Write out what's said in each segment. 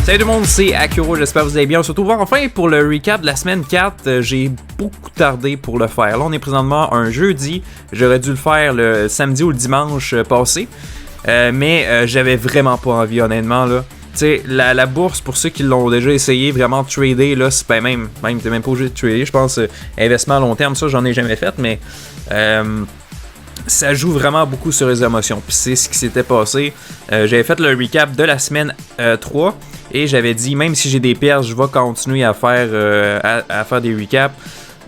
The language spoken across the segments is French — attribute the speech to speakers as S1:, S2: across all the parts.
S1: Salut tout le monde, c'est Akuro, j'espère que vous allez bien. On se retrouve enfin pour le recap de la semaine 4. J'ai beaucoup tardé pour le faire. Là, on est présentement un jeudi. J'aurais dû le faire le samedi ou le dimanche passé. Mais j'avais vraiment pas envie, honnêtement. Là. Tu sais, la bourse, pour ceux qui l'ont déjà essayé, vraiment de trader, là, c'est même t'es même pas obligé de trader. Je pense, investissement à long terme, ça, j'en ai jamais fait, mais ça joue vraiment beaucoup sur les émotions. Puis c'est ce qui s'était passé. J'avais fait le recap de la semaine 3. Et j'avais dit, même si j'ai des pertes, je vais continuer à faire des recaps.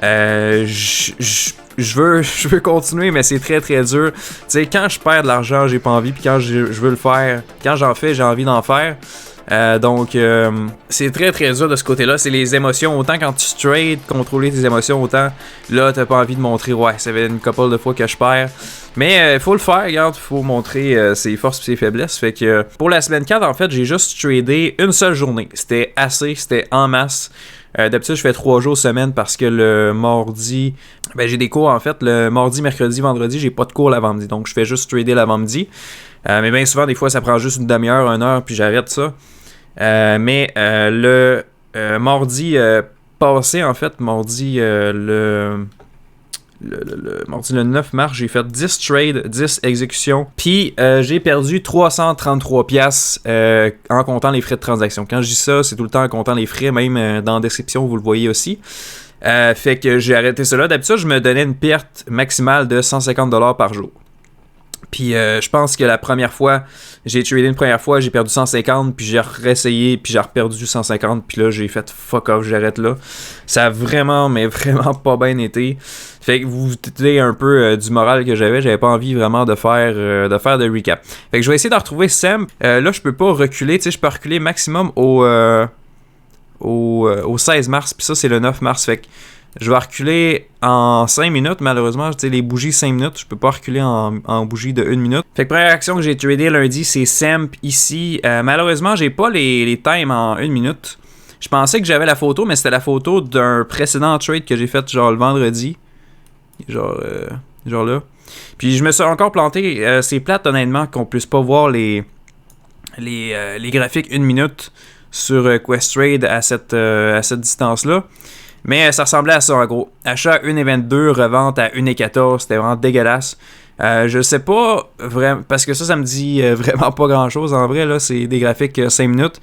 S1: Je veux continuer, mais c'est très très dur. Tu sais, quand je perds de l'argent, j'ai pas envie. Puis quand je veux le faire, quand j'en fais, j'ai envie d'en faire. Donc, c'est très très dur de ce côté-là. C'est les émotions. Autant quand tu trades, contrôler tes émotions, autant là, t'as pas envie de montrer, ouais, ça fait une couple de fois que je perds. Mais faut le faire, regarde, faut montrer ses forces et ses faiblesses. Fait que pour la semaine 4, en fait, j'ai juste tradé une seule journée. C'était assez, c'était en masse. D'habitude, je fais 3 jours semaine parce que le mardi, j'ai des cours en fait. Le mardi, mercredi, vendredi, j'ai pas de cours l'avant-midi. Donc, je fais juste trader l'avant-midi. Mais bien souvent, des fois, ça prend juste une demi-heure, 1 heure, puis j'arrête ça. Mais le mardi passé, en fait, mardi le 9 mars, j'ai fait 10 trades, 10 exécutions, puis j'ai perdu 333$ en comptant les frais de transaction. Quand je dis ça, c'est tout le temps en comptant les frais, même dans la description, vous le voyez aussi. Fait que j'ai arrêté cela. D'habitude, je me donnais une perte maximale de 150$ par jour. Puis je pense que la première fois, j'ai tradé une première fois, j'ai perdu 150, puis j'ai réessayé, puis j'ai reperdu 150, puis là j'ai fait fuck off, j'arrête là. Ça a vraiment, mais vraiment pas bien été. Fait que vous vous doutez un peu du moral que j'avais pas envie vraiment de faire de recap. Fait que je vais essayer de retrouver Sam. Là je peux pas reculer, tu sais, je peux reculer maximum au 16 mars, puis ça c'est le 9 mars, fait que je vais reculer en 5 minutes, malheureusement. Tu sais, les bougies 5 minutes, je peux pas reculer en bougie de 1 minute. Fait que première action que j'ai tradé lundi, c'est Semp ici. Malheureusement, j'ai pas les times en 1 minute. Je pensais que j'avais la photo, mais c'était la photo d'un précédent trade que j'ai fait genre le vendredi. Genre là. Puis je me suis encore planté. C'est plate, honnêtement, qu'on puisse pas voir les graphiques 1 minute sur Questrade à cette distance-là. Mais ça ressemblait à ça en gros. Achat à 1,22, revente à 1,14, c'était vraiment dégueulasse. Je sais pas vraiment, parce que ça me dit vraiment pas grand chose en vrai, là, c'est des graphiques 5 minutes.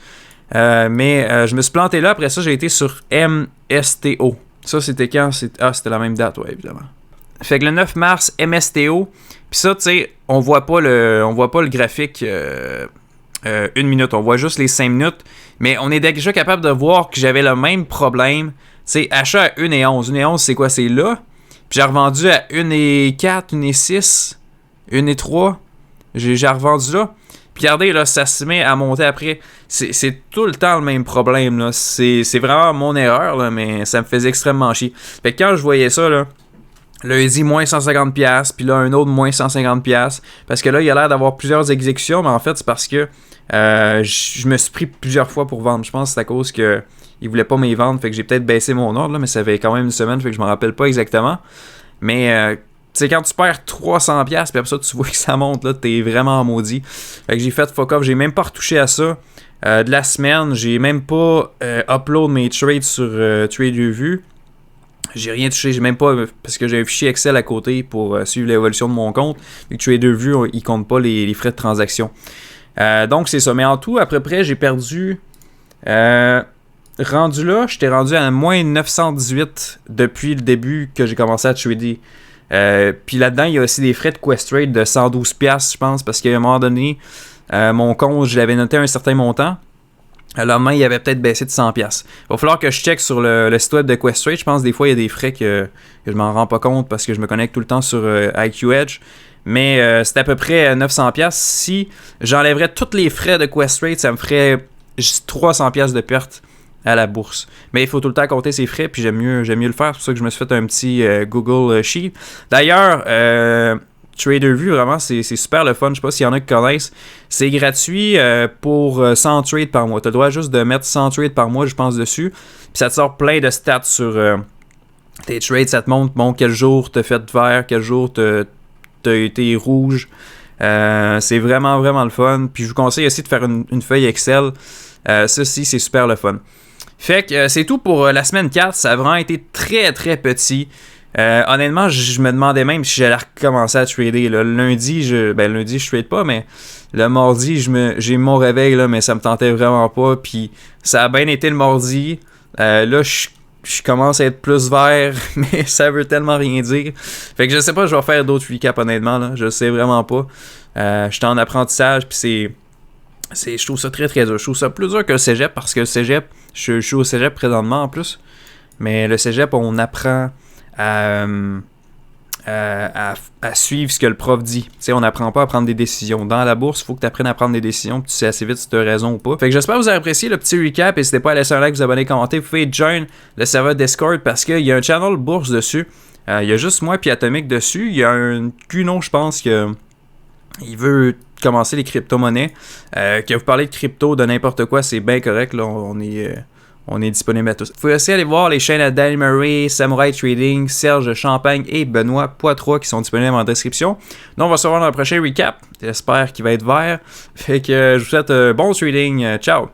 S1: Mais je me suis planté là, après ça j'ai été sur MSTO. Ça c'était quand? C'était la même date, ouais, évidemment. Fait que le 9 mars, MSTO. Puis ça, tu sais, on voit pas le graphique 1 minute, on voit juste les 5 minutes. Mais on est déjà capable de voir que j'avais le même problème. Tu sais, achat à 1,11. 1,11, c'est quoi? C'est là. Puis j'ai revendu à 1,4, 1,6, 1,3. J'ai revendu là. Puis regardez, là, ça se met à monter après. C'est tout le temps le même problème, là. C'est vraiment mon erreur, là, mais ça me faisait extrêmement chier. Fait que quand je voyais ça, là, lundi, moins 150$, puis là, un autre, moins 150$. Parce que là, il y a l'air d'avoir plusieurs exécutions, mais en fait, c'est parce que je me suis pris plusieurs fois pour vendre. Je pense que c'est à cause que il voulait pas m'y vendre, fait que j'ai peut-être baissé mon ordre, là, mais ça fait quand même une semaine, fait que je me rappelle pas exactement. Mais, tu sais, quand tu perds 300$, puis après ça, tu vois que ça monte, là, t'es vraiment maudit. Fait que j'ai fait fuck off, j'ai même pas retouché à ça. De la semaine, j'ai même pas upload mes trades sur TradeView. J'ai rien touché, j'ai même pas, parce que j'ai un fichier Excel à côté pour suivre l'évolution de mon compte. Vu que TradeView, il compte pas les frais de transaction. Donc, c'est ça. Mais en tout, à peu près, j'ai perdu... rendu là, j'étais rendu à moins 918 depuis le début que j'ai commencé à trader. Puis là-dedans, il y a aussi des frais de Questrade de 112$, je pense, parce qu'à un moment donné, mon compte, je l'avais noté à un certain montant. Le lendemain, il avait peut-être baissé de 100$. Il va falloir que je check sur le site web de Questrade. Je pense que des fois, il y a des frais que je m'en rends pas compte parce que je me connecte tout le temps sur IQ Edge. Mais c'est à peu près 900$. Si j'enlèverais tous les frais de Questrade, ça me ferait juste 300$ de perte à la bourse. Mais il faut tout le temps compter ses frais, puis j'aime mieux le faire. C'est pour ça que je me suis fait un petit Google Sheet. D'ailleurs, TraderView, vraiment, c'est super le fun. Je sais pas s'il y en a qui connaissent. C'est gratuit pour 100 trades par mois. Tu as le droit juste de mettre 100 trades par mois, je pense, dessus. Puis ça te sort plein de stats sur tes trades. Ça te montre, bon, quel jour t'as fait vert, quel jour t'as été rouge. C'est vraiment, vraiment le fun. Puis je vous conseille aussi de faire une feuille Excel. Ceci, c'est super le fun. Fait que c'est tout pour la semaine 4. Ça a vraiment été très très petit. Honnêtement, je me demandais même si j'allais recommencer à trader. Là. Lundi, je trade pas, mais le mardi, j'ai mon réveil, là, mais ça me tentait vraiment pas. Puis ça a bien été le mardi. Là, je commence à être plus vert, mais ça veut tellement rien dire. Fait que je sais pas, je vais faire d'autres recaps honnêtement. Là. Je sais vraiment pas. Je suis en apprentissage, puis je trouve ça très très dur. Je trouve ça plus dur que le cégep parce que le cégep, je suis au cégep présentement en plus. Mais le cégep, on apprend à suivre ce que le prof dit. T'sais, on n'apprend pas à prendre des décisions. Dans la bourse, il faut que tu apprennes à prendre des décisions, puis tu sais assez vite si tu as raison ou pas. Fait que j'espère que vous avez apprécié le petit recap. N'hésitez pas à laisser un like, vous abonner, commenter. Vous pouvez join le serveur Discord parce qu'il y a un channel bourse dessus. Il y a juste moi puis Atomic dessus. Il y a un Cuno, je pense, que il veut commencer les crypto-monnaies. Que vous parlez de crypto, de n'importe quoi, c'est bien correct. Là, on est disponible à tous. Vous pouvez aussi aller voir les chaînes à Danny Murray, Samurai Trading, Serge Champagne et Benoît Poitras qui sont disponibles en description. Donc on va se voir dans le prochain recap. J'espère qu'il va être vert. Fait que je vous souhaite bon trading. Ciao!